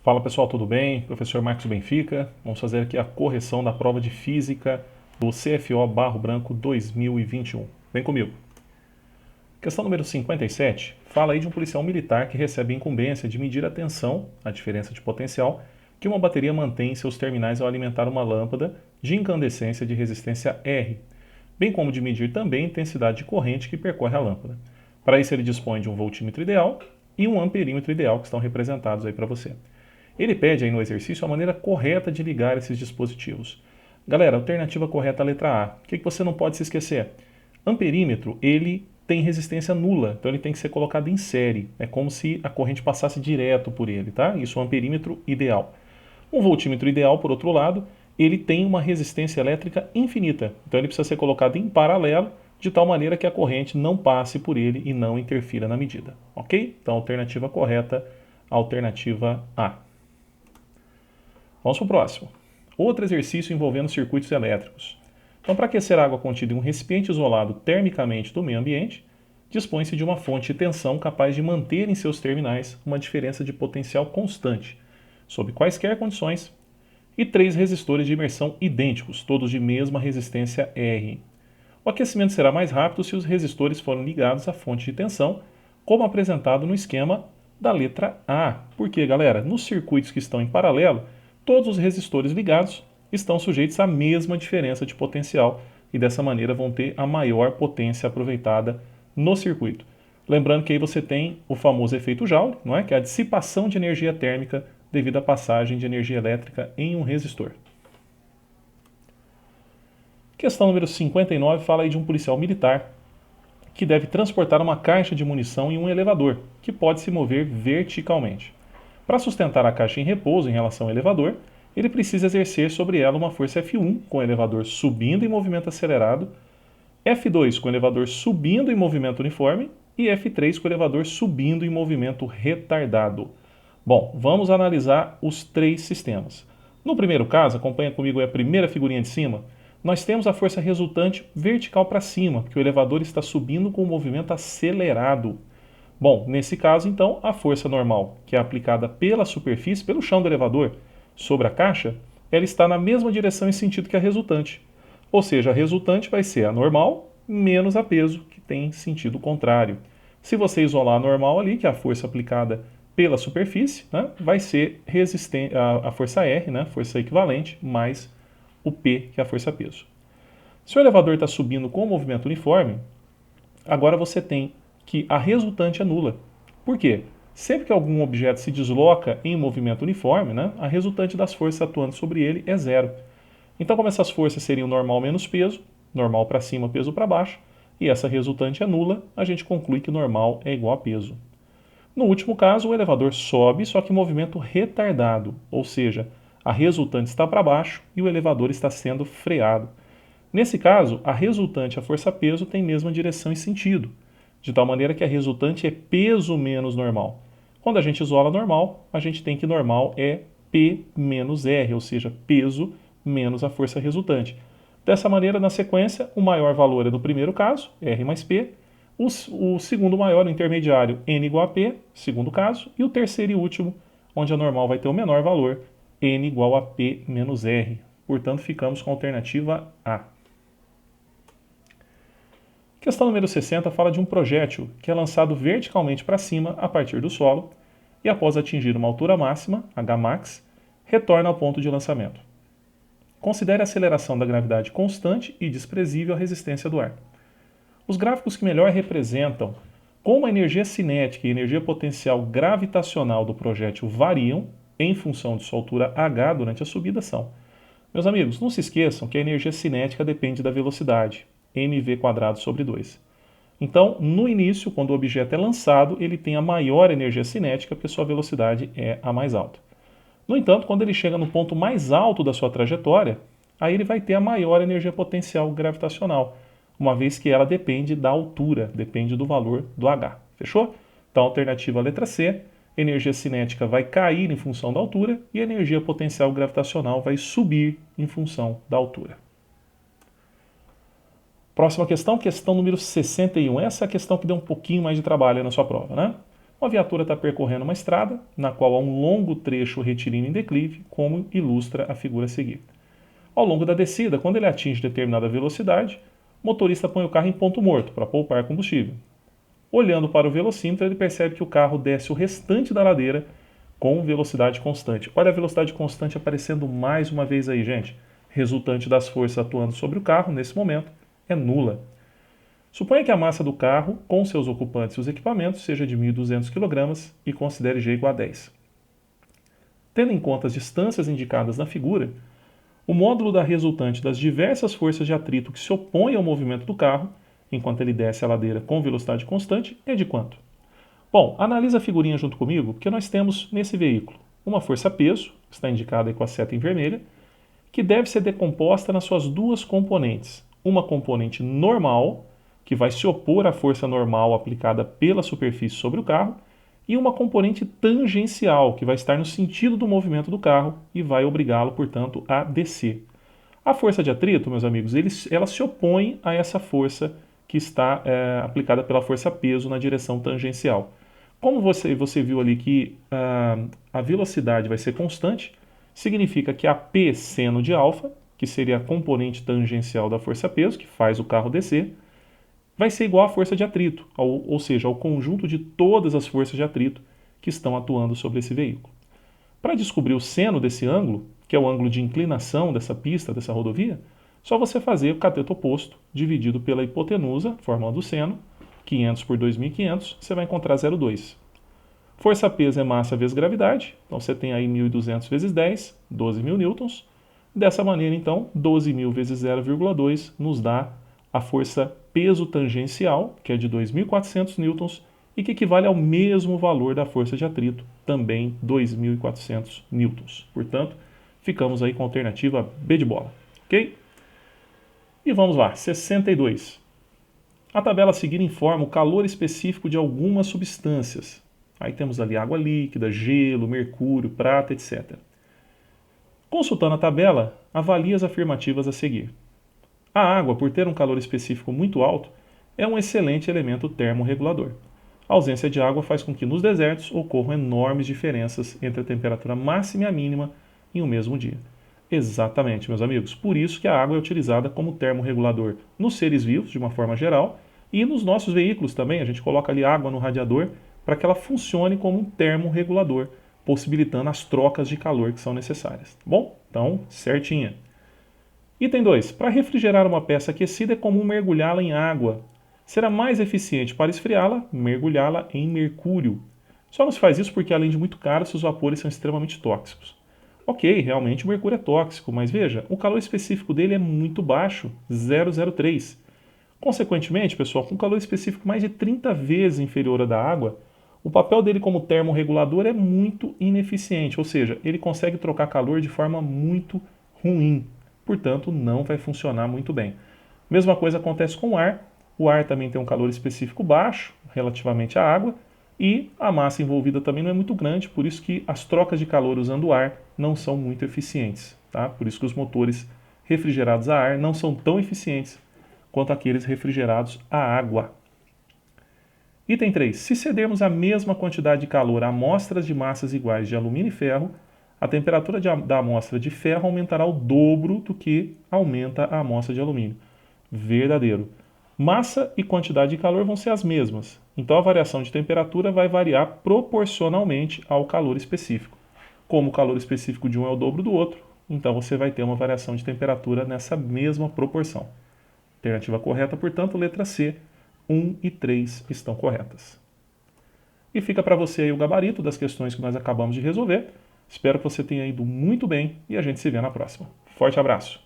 Fala pessoal, tudo bem? Professor Marcos Benfica. Vamos fazer aqui a correção da prova de Física do CFO Barro Branco 2021. Vem comigo. Questão número 57 fala aí de um policial militar que recebe a incumbência de medir a tensão, a diferença de potencial, que uma bateria mantém em seus terminais ao alimentar uma lâmpada de incandescência de resistência R, bem como de medir também a intensidade de corrente que percorre a lâmpada. Para isso ele dispõe de um voltímetro ideal e um amperímetro ideal que estão representados aí para você. Ele pede aí no exercício a maneira correta de ligar esses dispositivos. Galera, alternativa correta a letra A. O que você não pode se esquecer? Amperímetro, ele tem resistência nula, então ele tem que ser colocado em série. É como se a corrente passasse direto por ele, tá? Isso é um amperímetro ideal. Um voltímetro ideal, por outro lado, ele tem uma resistência elétrica infinita, então ele precisa ser colocado em paralelo, de tal maneira que a corrente não passe por ele e não interfira na medida, ok? Então, alternativa correta, alternativa A. Vamos para o próximo. Outro exercício envolvendo circuitos elétricos. Então, para aquecer a água contida em um recipiente isolado termicamente do meio ambiente, dispõe-se de uma fonte de tensão capaz de manter em seus terminais uma diferença de potencial constante, sob quaisquer condições, e 3 resistores de imersão idênticos, todos de mesma resistência R. O aquecimento será mais rápido se os resistores forem ligados à fonte de tensão, como apresentado no esquema da letra A. Porque, galera, nos circuitos que estão em paralelo, todos os resistores ligados estão sujeitos à mesma diferença de potencial e dessa maneira vão ter a maior potência aproveitada no circuito. Lembrando que aí você tem o famoso efeito Joule, não é? Que é a dissipação de energia térmica devido à passagem de energia elétrica em um resistor. Questão número 59 fala aí de um policial militar que deve transportar uma caixa de munição em um elevador, que pode se mover verticalmente. Para sustentar a caixa em repouso em relação ao elevador, ele precisa exercer sobre ela uma força F1 com o elevador subindo em movimento acelerado, F2 com o elevador subindo em movimento uniforme e F3 com o elevador subindo em movimento retardado. Bom, vamos analisar os 3 sistemas. No primeiro caso, acompanha comigo a primeira figurinha de cima, nós temos a força resultante vertical para cima, porque o elevador está subindo com o movimento acelerado. Bom, nesse caso, então, a força normal, que é aplicada pela superfície, pelo chão do elevador, sobre a caixa, ela está na mesma direção e sentido que a resultante. Ou seja, a resultante vai ser a normal menos a peso, que tem sentido contrário. Se você isolar a normal ali, que é a força aplicada pela superfície, né, vai ser a força R, né, força equivalente, mais o P, que é a força-peso. Se o elevador está subindo com o movimento uniforme, agora você tem que a resultante é nula. Por quê? Sempre que algum objeto se desloca em movimento uniforme, né, a resultante das forças atuando sobre ele é zero. Então, como essas forças seriam normal menos peso, normal para cima, peso para baixo, e essa resultante é nula, a gente conclui que normal é igual a peso. No último caso, o elevador sobe, só que em movimento retardado, ou seja, a resultante está para baixo e o elevador está sendo freado. Nesse caso, a resultante e a força-peso têm mesma direção e sentido, de tal maneira que a resultante é peso menos normal. Quando a gente isola normal, a gente tem que normal é P menos R, ou seja, peso menos a força resultante. Dessa maneira, na sequência, o maior valor é no primeiro caso, R mais P, o segundo maior, o intermediário, N igual a P, segundo caso, e o terceiro e último, onde a normal vai ter o menor valor, N igual a P menos R. Portanto, ficamos com a alternativa A. Questão número 60 fala de um projétil que é lançado verticalmente para cima a partir do solo e após atingir uma altura máxima, Hmax, retorna ao ponto de lançamento. Considere a aceleração da gravidade constante e desprezível à resistência do ar. Os gráficos que melhor representam como a energia cinética e a energia potencial gravitacional do projétil variam em função de sua altura h durante a subida são. Meus amigos, não se esqueçam que a energia cinética depende da velocidade, mv² sobre 2. Então, no início, quando o objeto é lançado, ele tem a maior energia cinética porque sua velocidade é a mais alta. No entanto, quando ele chega no ponto mais alto da sua trajetória, aí ele vai ter a maior energia potencial gravitacional, uma vez que ela depende da altura, depende do valor do h. Fechou? Então, a alternativa letra C, energia cinética vai cair em função da altura e a energia potencial gravitacional vai subir em função da altura. Próxima questão, questão número 61. Essa é a questão que deu um pouquinho mais de trabalho na sua prova, né? Uma viatura está percorrendo uma estrada, na qual há um longo trecho retilíneo em declive, como ilustra a figura a seguir. Ao longo da descida, quando ele atinge determinada velocidade, o motorista põe o carro em ponto morto para poupar combustível. Olhando para o velocímetro, ele percebe que o carro desce o restante da ladeira com velocidade constante. Olha a velocidade constante aparecendo mais uma vez aí, gente. Resultante das forças atuando sobre o carro, nesse momento, é nula. Suponha que a massa do carro, com seus ocupantes e os equipamentos, seja de 1.200 kg e considere G igual a 10. Tendo em conta as distâncias indicadas na figura, o módulo da resultante das diversas forças de atrito que se opõem ao movimento do carro, enquanto ele desce a ladeira com velocidade constante, é de quanto? Bom, analisa a figurinha junto comigo, porque nós temos nesse veículo uma força-peso, que está indicada aí com a seta em vermelha, que deve ser decomposta nas suas duas componentes. Uma componente normal, que vai se opor à força normal aplicada pela superfície sobre o carro, e uma componente tangencial, que vai estar no sentido do movimento do carro e vai obrigá-lo, portanto, a descer. A força de atrito, meus amigos, ela se opõe a essa força que está aplicada pela força-peso na direção tangencial. Como você viu ali que a velocidade vai ser constante, significa que a P seno de alfa, que seria a componente tangencial da força-peso, que faz o carro descer, vai ser igual à força de atrito, ou seja, ao conjunto de todas as forças de atrito que estão atuando sobre esse veículo. Para descobrir o seno desse ângulo, que é o ângulo de inclinação dessa pista, dessa rodovia, só você fazer o cateto oposto dividido pela hipotenusa, fórmula do seno, 500 por 2.500, você vai encontrar 0,2. Força-peso é massa vezes gravidade, então você tem aí 1.200 vezes 10, 12.000 newtons. Dessa maneira, então, 12.000 vezes 0,2 nos dá a força peso tangencial, que é de 2.400 newtons, e que equivale ao mesmo valor da força de atrito, também 2.400 newtons. Portanto, ficamos aí com a alternativa B de bola, ok? E vamos lá, 62. A tabela a seguir informa o calor específico de algumas substâncias. Aí temos ali água líquida, gelo, mercúrio, prata, etc. Consultando a tabela, avalie as afirmativas a seguir. A água, por ter um calor específico muito alto, é um excelente elemento termorregulador. A ausência de água faz com que nos desertos ocorram enormes diferenças entre a temperatura máxima e a mínima em um mesmo dia. Exatamente, meus amigos. Por isso que a água é utilizada como termorregulador nos seres vivos, de uma forma geral, e nos nossos veículos também. A gente coloca ali água no radiador para que ela funcione como um termorregulador, possibilitando as trocas de calor que são necessárias. Bom, então, certinha. Item 2. Para refrigerar uma peça aquecida é comum mergulhá-la em água. Será mais eficiente para esfriá-la, mergulhá-la em mercúrio. Só não se faz isso porque, além de muito caro, seus vapores são extremamente tóxicos. Ok, realmente o mercúrio é tóxico, mas veja, o calor específico dele é muito baixo, 0,03. Consequentemente, pessoal, com um calor específico mais de 30 vezes inferior ao da água, o papel dele como termorregulador é muito ineficiente, ou seja, ele consegue trocar calor de forma muito ruim. Portanto, não vai funcionar muito bem. Mesma coisa acontece com o ar. O ar também tem um calor específico baixo, relativamente à água, e a massa envolvida também não é muito grande, por isso que as trocas de calor usando o ar não são muito eficientes. Tá? Por isso que os motores refrigerados a ar não são tão eficientes quanto aqueles refrigerados a água. Item 3. Se cedermos a mesma quantidade de calor a amostras de massas iguais de alumínio e ferro, a temperatura da amostra de ferro aumentará o dobro do que aumenta a amostra de alumínio. Verdadeiro. Massa e quantidade de calor vão ser as mesmas, então a variação de temperatura vai variar proporcionalmente ao calor específico. Como o calor específico de um é o dobro do outro, então você vai ter uma variação de temperatura nessa mesma proporção. Alternativa correta, portanto, letra C, 1 e 3 estão corretas. E fica para você aí o gabarito das questões que nós acabamos de resolver. Espero que você tenha ido muito bem e a gente se vê na próxima. Forte abraço!